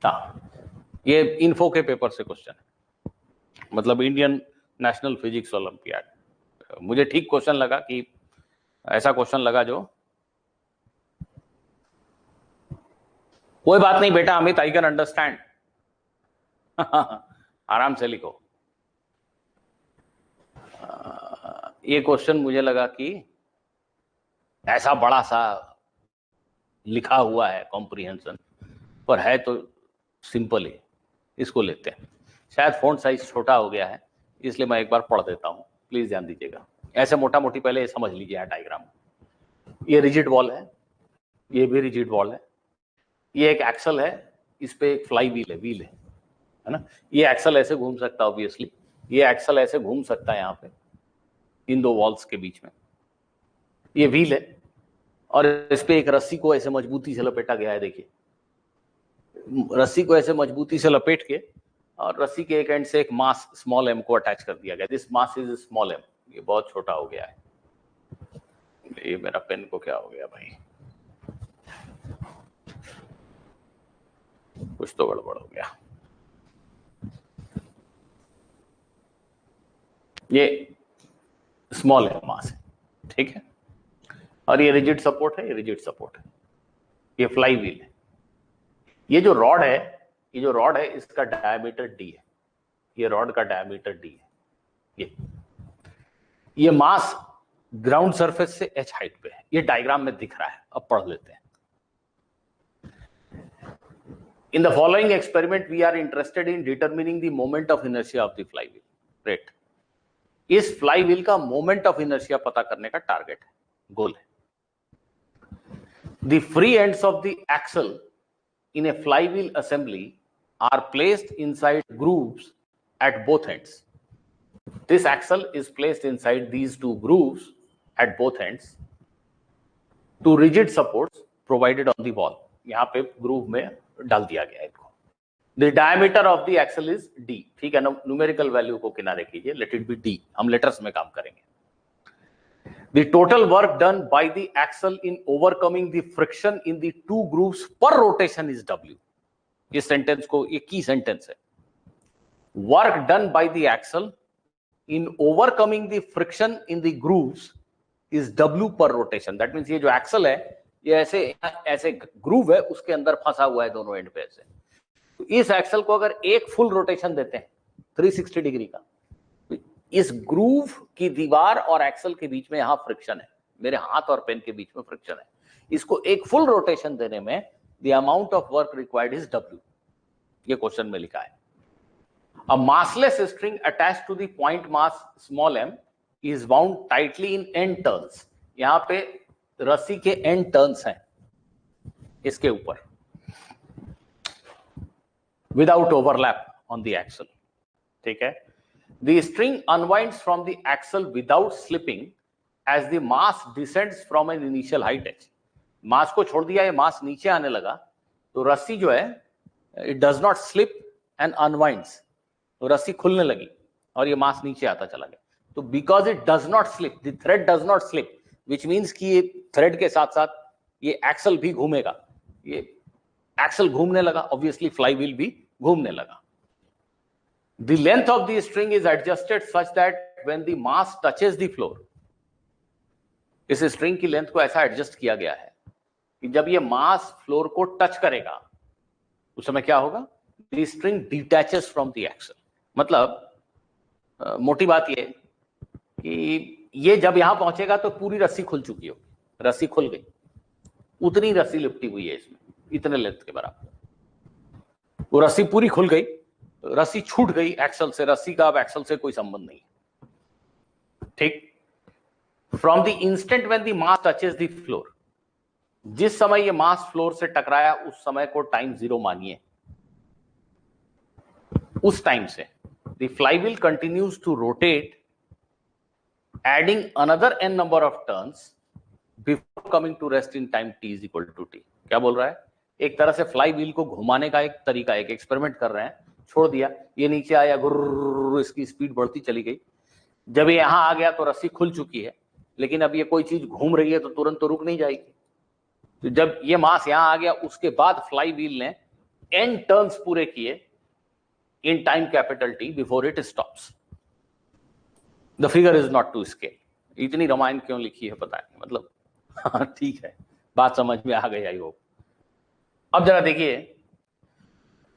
हाँ, ये इन्फो के पेपर से क्वेश्चन है, मतलब इंडियन नेशनल फिजिक्स ओलंपियाड। मुझे ठीक क्वेश्चन लगा कि ऐसा क्वेश्चन लगा जो, कोई बात नहीं बेटा अमित, आई कैन अंडरस्टैंड। आराम से लिखो। ये क्वेश्चन मुझे लगा कि ऐसा बड़ा सा लिखा हुआ है कॉम्प्रिहेंशन, पर है तो सिंपल ही, इसको लेते हैं। शायद फॉन्ट साइज छोटा हो गया है, इसलिए मैं एक बार पढ़ देता हूं, प्लीज ध्यान दीजिएगा। ऐसे मोटा मोटी पहले ये समझ लीजिए डायग्राम। ये रिजिड वॉल है, ये भी रिजिड वॉल है, ये एक एक्सल है, इस पे एक फ्लाई व्हील है ना। ये एक्सल ऐसे घूम सकता है ऑब्वियसली, ये एक्सल ऐसे घूम सकता है यहाँ पे इन दो वॉल्स के बीच में। ये व्हील है और इस पे एक रस्सी को ऐसे मजबूती से लपेटा गया है। देखिए रस्सी को ऐसे मजबूती से लपेट के और रस्सी के एक एंड से एक मास स्मॉल एम को अटैच कर दिया गया। This mass is small m. ये बहुत छोटा हो गया है। ये मेरा पेन को क्या हो गया भाई, कुछ तो गड़बड़ हो गया। ये स्मॉल एम मास है, ठीक है। और ये रिजिड सपोर्ट है, ये रिजिड सपोर्ट है, ये फ्लाई व्हील है। ये जो रॉड है, इसका डायमीटर डी है। ये रॉड का डायमीटर डी है। ये मास ग्राउंड सरफेस से h हाइट पे है। ये डायग्राम में दिख रहा है, अब पढ़ लेते हैं। In the following experiment we are interested in determining the moment of inertia of the flywheel. Great. इस फ्लाई व्हील का मोमेंट ऑफ इनर्शिया पता करने का टारगेट है, गोल है। The free ends of the axle in a flywheel assembly are placed inside grooves at both ends. This axle is placed inside these two grooves at both ends to rigid supports provided on the wall. यहाँ पे groove में डाल दिया गया है इनको। The diameter of the axle is d. ठीक है, न्यूमेरिकल वैल्यू को किनारे कीजिए, let it be d. हम लेटर्स में काम करेंगे। The total work done by the axle in overcoming the friction in the two grooves per rotation is W. इस सेंटेंस को, ये की सेंटेंस है। Work done by the axle in overcoming the friction in the grooves is W per rotation. That means ये जो axle है, ये ऐसे ग्रूव है, उसके अंदर फंसा हुआ है दोनों एंड पे ऐसे। तो इस एक्सल को अगर एक फुल रोटेशन देते हैं 360 डिग्री का, इस ग्रूव की दीवार और एक्सल के बीच में यहां फ्रिक्शन है, मेरे हाथ और पेन के बीच में फ्रिक्शन है। इसको एक फुल रोटेशन देने में the amount of work required is W। ये क्वेश्चन में लिखा है। A massless string attached to the point mass small m is bound tightly in N turns. यहां पे रस्सी के एंड टर्न्स हैं इसके ऊपर, without overlap on the axle, ठीक है। The string unwinds from the axle without slipping as the mass descends from an initial height h. मास को छोड़ दिया, ये मास नीचे आने लगा, तो रस्सी जो है it does not slip and unwinds, तो रस्सी खुलने लगी और ये मास नीचे आता चला गया। तो because it does not slip, the thread does not slip, which means कि ये थ्रेड के साथ साथ ये एक्सल भी घूमेगा। ये एक्सल घूमने लगा, obviously फ्लाई व्हील भी घूमने लगा। The length of the string is adjusted such that when the mass touches the floor, इस स्ट्रिंग की लेंथ को ऐसा एडजस्ट किया गया है कि जब ये मास फ्लोर को टच करेगा उस समय क्या होगा, the string detaches from the axle। मतलब मोटी बात ये कि ये जब यहां पहुंचेगा तो पूरी रस्सी खुल चुकी होगी, रस्सी खुल गई, उतनी रस्सी लिपटी हुई है इसमें, इतने लेंथ के बराबर। वो रस्सी पूरी खुल गई, रस्सी छूट गई एक्सल से, रस्सी का अब एक्सल से कोई संबंध नहीं, ठीक। From the instant when the mass touches the floor, जिस समय ये मास फ्लोर से टकराया उस समय को टाइम 0 मानिए। उस टाइम से the flywheel continues to rotate adding another n number of turns before coming to rest in time t is equal to t। क्या बोल रहा है, एक तरह से फ्लाईव्हील को घुमाने का एक तरीका, एक एक्सपेरिमेंट कर रहे हैं। छोड़ दिया, ये नीचे आया, गुर्र, इसकी स्पीड बढ़ती चली गई। जब ये यहां आ गया तो रस्सी खुल चुकी है, लेकिन अब ये कोई चीज घूम रही है तो तुरंत तो रुक नहीं जाएगी। तो जब ये मास यहां आ गया उसके बाद फ्लाई व्हील ने n टर्न्स पूरे किए in time capital T before it stops. The figure is not to scale. इतनी रामायण क्यों लिखी है पता नहीं, मतलब हाँ ठीक है, बात समझ में आ गई आई होप। अब जरा देखिए,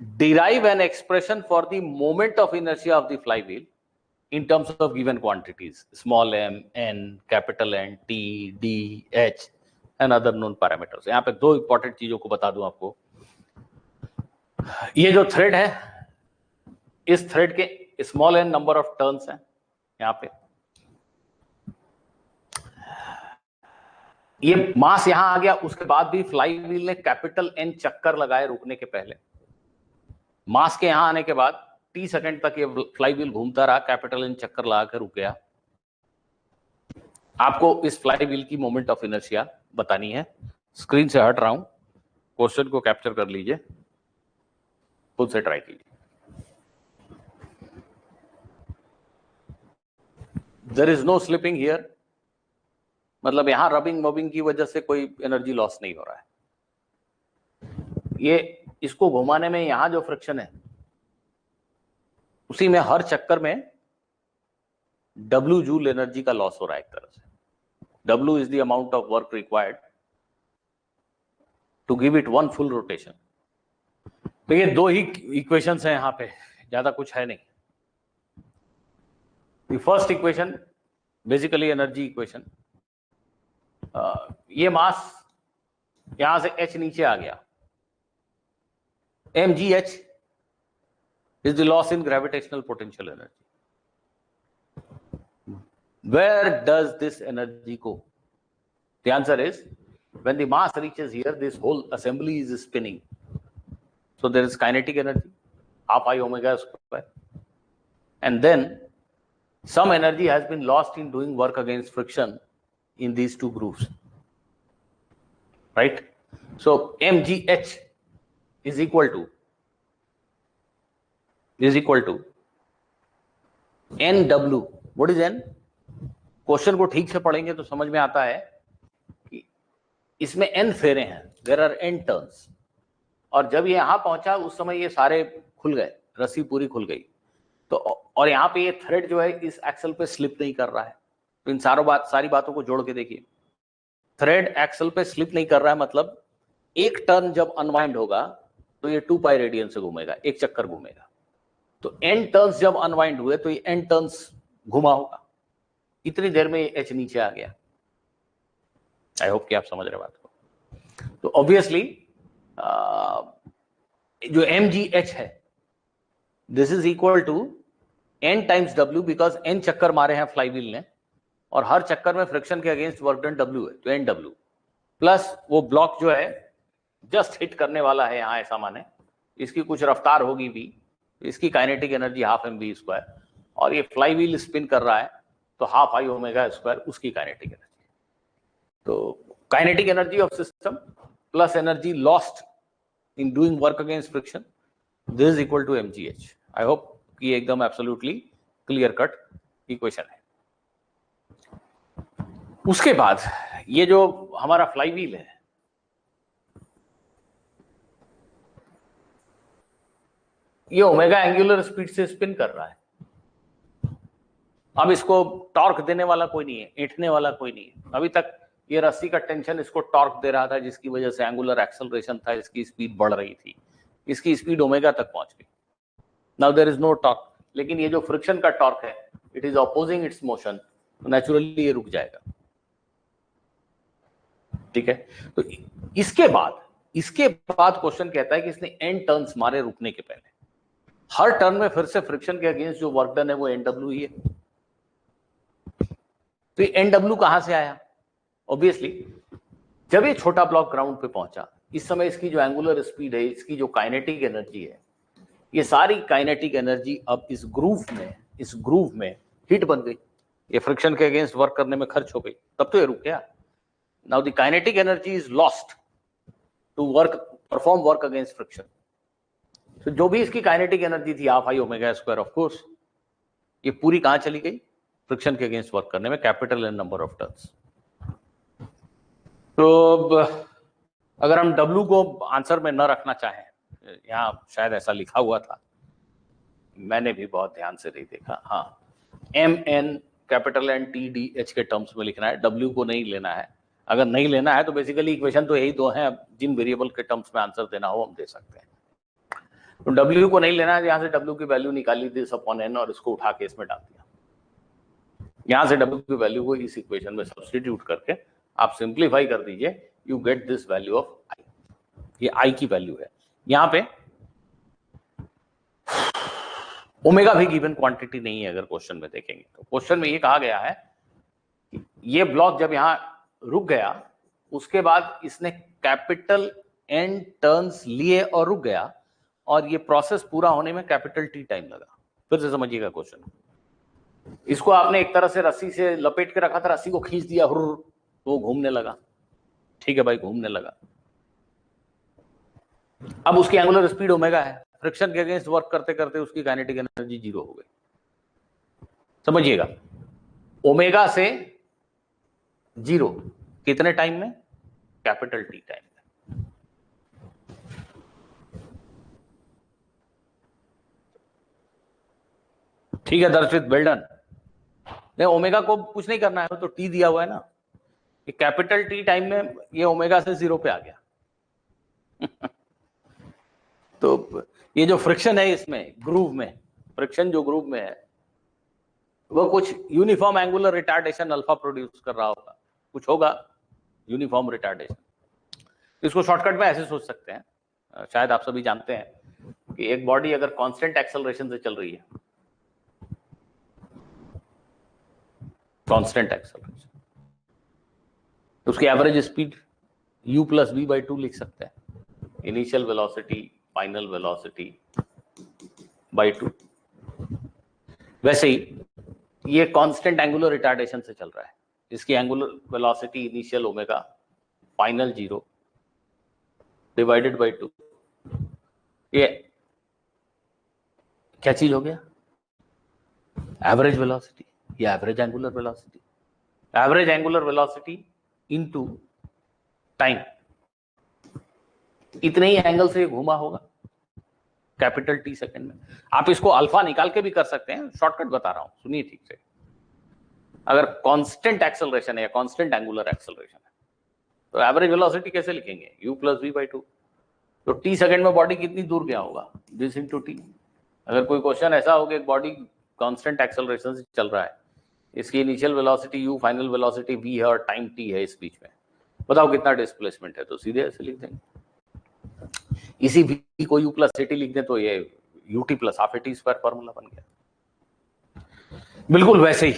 derive an expression for the moment of inertia of the flywheel in terms of given quantities, small m, n, capital N, T, D, H and other known parameters। यहाँ पे दो इंपॉर्टेंट चीजों को बता दूं आपको। ये जो थ्रेड है, इस थ्रेड के small N number of turns हैं यहां पे, ये मास यहां आ गया, उसके बाद भी फ्लाई व्हील ने कैपिटल एन चक्कर लगाए रुकने के पहले। मास के यहां आने के बाद टी सेकंड तक ये फ्लाई व्हील घूमता रहा, कैपिटल एन चक्कर लगा कर रुक गया। आपको इस फ्लाई व्हील की मोमेंट ऑफ इनर्शिया बतानी है। स्क्रीन से हट रहा हूं, क्वेश्चन को कैप्चर कर लीजिए, खुद से ट्राई कीजिए। There is no slipping here, मतलब यहां रबिंग मबिंग की वजह से कोई एनर्जी लॉस नहीं हो रहा है। ये इसको घुमाने में यहां जो फ्रिक्शन है, उसी में हर चक्कर में W जूल एनर्जी का लॉस हो रहा है एक तरह से। W is the amount of work required to give it one full rotation। तो ये दो ही इक्वेशंस हैं यहां पे, ज्यादा कुछ है नहीं। The first equation basically energy equation। ये मास यहां से h नीचे आ गया, mgh is the loss in gravitational potential energy। Where does this energy go? The answer is when the mass reaches here, this whole assembly is spinning, so there is kinetic energy half I omega square, and then some energy has been lost in doing work against friction in these two grooves, right? So mgh is equal to nw। what is n? Question को ठीक से पढ़ेंगे तो समझ में आता है कि इसमें n फेरे हैं, देयर आर n टर्न्स, और जब ये यहां पहुंचा उस समय ये सारे खुल गए, रस्सी पूरी खुल गई। तो और यहाँ पे ये थ्रेड जो है इस एक्सल पे स्लिप नहीं कर रहा है। तो इन सारी बातों को जोड़ के देखिए, थ्रेड एक्सल पे स्लिप नहीं कर रहा है, मतलब एक टर्न जब अनवाइंड होगा तो ये 2 पाई रेडियन से घूमेगा, एक चक्कर घूमेगा। तो n टर्न्स जब अनवाइंड हुए तो ये n टर्न्स घुमा होगा, इतनी देर में ये h नीचे आ गया। आई होप कि आप समझ रहे बात को। तो ऑब्वियसली जो mgh है, this is equal to n times w, because n चक्कर मारे हैं फ्लाई व्हील ने और हर चक्कर में फ्रिक्शन के अगेंस्ट वर्क डन w है, तो nw प्लस वो ब्लॉक जो है जस्ट हिट करने वाला है यहाँ, ऐसा माने इसकी कुछ रफ्तार होगी v, इसकी kinetic energy half mv square, और ये फ्लाई व्हील स्पिन कर रहा है तो हाफ आई ओमेगा स्क्वायर उसकी काइनेटिक एनर्जी। तो kinetic energy of system plus energy lost in doing work against friction, this is equal to mgh। I hope कि एकदम एब्सोल्युटली क्लियर कट इक्वेशन है। उसके बाद ये जो हमारा फ्लाई व्हील है, ये ओमेगा एंगुलर स्पीड से स्पिन कर रहा है। अब इसको टॉर्क देने वाला कोई नहीं है, ऐंठने वाला कोई नहीं है। अभी तक ये रस्सी का टेंशन इसको टॉर्क दे रहा था, जिसकी वजह से एंगुलर एक्सेलरेशन था, इसकी स्पीड बढ़ रही थी, इसकी स्पीड ओमेगा तक पहुंच गई। Now there is no torque, लेकिन ये जो फ्रिक्शन का टॉर्क है, it is opposing its motion, तो नेचुरली ये रुक जाएगा। ठीक है, तो इसके बाद क्वेश्चन कहता है कि इसने n टर्न्स मारे रुकने के पहले, हर टर्न में फिर से फ्रिक्शन के अगेंस्ट जो वर्क डन है वो nw ही है। तो ये nw कहां से आया? ऑब्वियसली जब ये छोटा ब्लॉक ग्राउंड पे पहुंचा, इस समय इसकी जो एंगुलर स्पीड है, इसकी जो काइनेटिक एनर्जी है, ये सारी काइनेटिक एनर्जी अब इस ग्रूव में हिट बन गई, ये फ्रिक्शन के अगेंस्ट वर्क करने में खर्च हो गई, तब तो ये रुक गया। Now the kinetic energy is lost to perform work against friction. तो जो भी इसकी काइनेटिक एनर्जी थी half I omega square, of course ये पूरी कहां चली गई? फ्रिक्शन के अगेंस्ट वर्क करने में, capital N number of turns. तो अगर हम W को आंसर में न रखना चाहें यहाँ शायद ऐसा लिखा हुआ था, मैंने भी बहुत ध्यान से नहीं देखा। हाँ, MN capital N T D H के टर्म्स में लिखना है, W को नहीं लेना है। अगर नहीं लेना है तो बेसिकली इक्वेशन तो यही दो हैं, जिन वेरिएबल के टर्म्स में आंसर देना हो हम दे सकते हैं। तो W को नहीं लेना है, यहाँ से W की वैल्यू निकाली दिस अपॉन N और इसको उठा के इसमें डाल दिया। यहाँ से W की वैल्यू को इस इक्वेशन में सब्स्टिट्यूट करके आप सिंप्लीफाई कर दीजिए, you get this value of I। ये I की वैल्यू है। यहाँ पे ओमेगा भी गिवन क्वांटिटी नहीं है अगर क्वेश्चन में देखेंगे तो। क्वेश्चन में ये कहा गया है कि ये ब्लॉक जब यहां रुक गया उसके बाद इसने कैपिटल N टर्न्स लिए और रुक गया, और ये प्रोसेस पूरा होने में कैपिटल T टाइम लगा। फिर से समझिएगा क्वेश्चन, इसको आपने एक तरह से रस्सी से लपेट के रखा था, रस्सी को खींच दिया, तो वो घूमने लगा। ठीक है भाई, घूमने लगा। अब उसकी एंगुलर स्पीड ओमेगा है, फ्रिक्शन के अगेंस्ट वर्क करते करते उसकी काइनेटिक एनर्जी 0 हो गई। समझिएगा, ओमेगा से 0 कितने टाइम में? कैपिटल T टाइम में। ठीक है दर्शित, वेल डन। नहीं, ओमेगा को कुछ नहीं करना है, तो T दिया हुआ है ना, कि कैपिटल T टाइम में ये ओमेगा से 0 पे आ गया। तो ये जो फ्रिक्शन है इसमें ग्रूव में, फ्रिक्शन जो ग्रूव में है वो कुछ uniform angular retardation alpha produce कर रहा होगा, कुछ होगा यूनिफॉर्म रिटार्डेशन। इसको शॉर्टकट में ऐसे सोच सकते हैं, शायद आप सभी जानते हैं कि एक बॉडी अगर कांस्टेंट एक्सेलरेशन से चल रही है, कांस्टेंट एक्सेलरेशन, तो उसकी एवरेज स्पीड u + v/2 लिख सकते हैं, initial velocity final velocity by 2। वैसे ही ये कांस्टेंट एंगुलर रिटार्डेशन से चल रहा है, इसकी angular velocity initial omega final 0 divided by 2। ये क्या चीज हो गया? एवरेज वेलोसिटी या average angular velocity. Average angular velocity into time, इतने ही एंगल से घूमा होगा कैपिटल T सेकंड में। आप इसको अल्फा निकाल के भी कर सकते हैं, शॉर्टकट बता रहा हूं, सुनिए ठीक से। अगर कांस्टेंट एक्सेलरेशन है या कांस्टेंट एंगुलर एक्सेलरेशन है तो एवरेज वेलोसिटी कैसे लिखेंगे? u + v/2। तो T सेकंड में बॉडी कितनी दूर गया होगा? This into T। अगर कोई क्वेश्चन ऐसा हो कि एक बॉडी कांस्टेंट एक्सेलरेशन से चल रहा है, इसकी initial velocity u, final velocity v है और टाइम t है इस बीच में, बताओ कितना डिस्प्लेसमेंट है? तो सीधे ऐसे लिख देंगे। इसी v को u + at लिख दें तो ये ut + ½ at² फॉर्मूला बन गया। बिल्कुल वैसे ही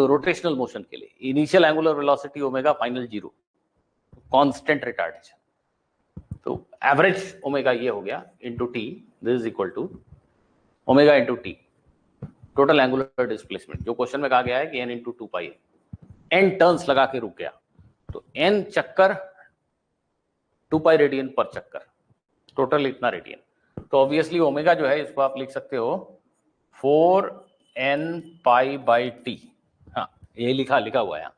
रोटेशनल मोशन के लिए initial angular velocity omega final 0, constant retardation, तो एवरेज ओमेगा ये हो गया into T, this is equal to omega into T, total angular displacement. जो क्वेश्चन में कहा गया है कि n × 2π, n टर्न्स लगा के रुक गया, तो n चक्कर 2π रेडियन पर चक्कर, टोटल इतना रेडियन। तो ऑब्वियसली ओमेगा जो है इसको आप लिख सकते हो 4nπ/t। हाँ, ये लिखा हुआ है यहाँ,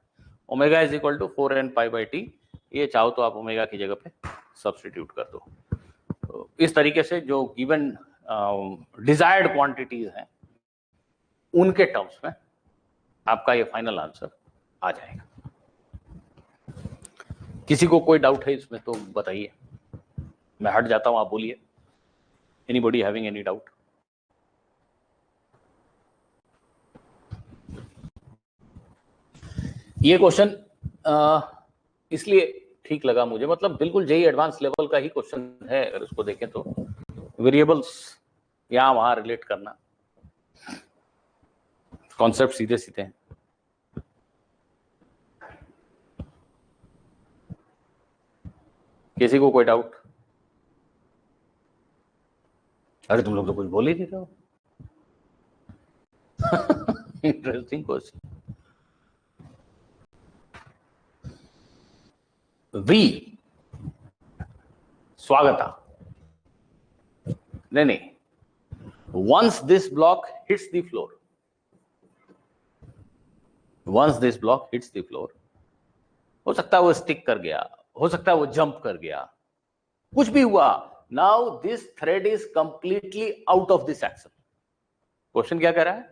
omega is equal to 4nπ/t। ये चाहो तो आप ओमेगा की जगह पे सब्स्टिट्यूट कर दो। तो इस तरीके से जो गिवन डिजायर्ड क्वांटिटीज हैं उनके टर्म्स में आपका ये फाइनल आंसर आ जाएगा। किसी को कोई डाउट है इसमें तो बताइए, मैं हट जाता हूं, आप बोलिए। Anybody having any doubt? ये क्वेश्चन इसलिए ठीक लगा मुझे, मतलब बिल्कुल जेईई एडवांस लेवल का ही क्वेश्चन है अगर इसको देखें तो। वेरिएबल्स यहां वहां रिलेट करना, कॉन्सेप्ट सीधे सीधे हैं। किसी को कोई डाउट? अरे तुम लोग तो कुछ बोल ही नहीं रहे हो। Interesting question. वी स्वागता, नहीं, once this block hits the floor, once this block hits the floor, हो सकता है वो स्टिक कर गया, हो सकता है वो जंप कर गया, कुछ भी हुआ, Now this thread is completely out of this axle. Question क्या कह रहा है?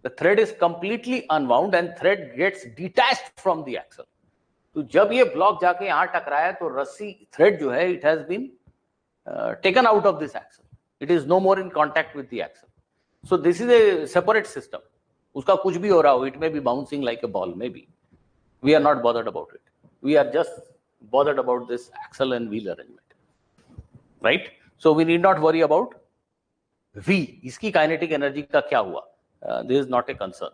The thread is completely unwound and thread gets detached from the axle. तो जब ये ब्लॉक जाके यहां टकराया तो रस्सी थ्रेड जो है, it has been taken out of this axle. It is no more in contact with the axle. So this is a separate system. उसका कुछ भी हो रहा हो, it may be bouncing like a ball, maybe. We are not bothered about it. We are just bothered about this axle and wheel arrangement, right? So we need not worry about V. इसकी kinetic energy का क्या हुआ? This is not a concern.